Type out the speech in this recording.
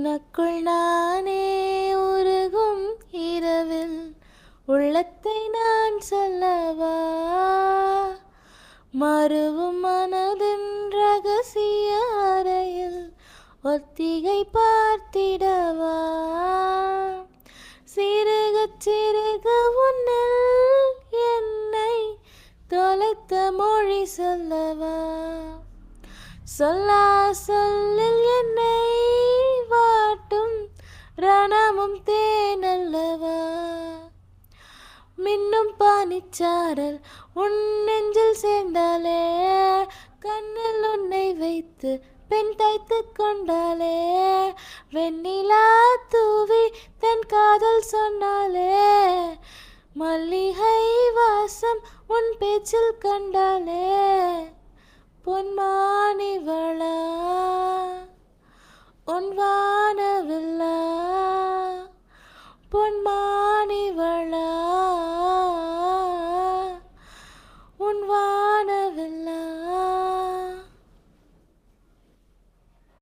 உனக்குள் நானே உருகும் இரவில் உள்ளத்தை நான் சொல்லவா, மறுவும் மனதின் ரகசிய அறையில் ஒத்திகை பார்த்திடவா, சிறுகச் சிறுக உன்னில் என்னை தொலைத்த மொழி சொல்லவா, சொல்லா சொல்லில் என்னை வாட்டும் ரணமும் தேனல்லவா, மின்னும் பானிச்சாரல் உன் நெஞ்சில் சேர்ந்தாலே, கண்ணில் உன்னை வைத்து பெண் தைத்து கொண்டாலே, வெண்ணிலா தூவி தன் காதல் சொன்னாலே, மல்லிகை வாசம் உன் பேச்சில் கண்டாலே, பொன்மானிவளா உன் வானவில்லா, பொன்மா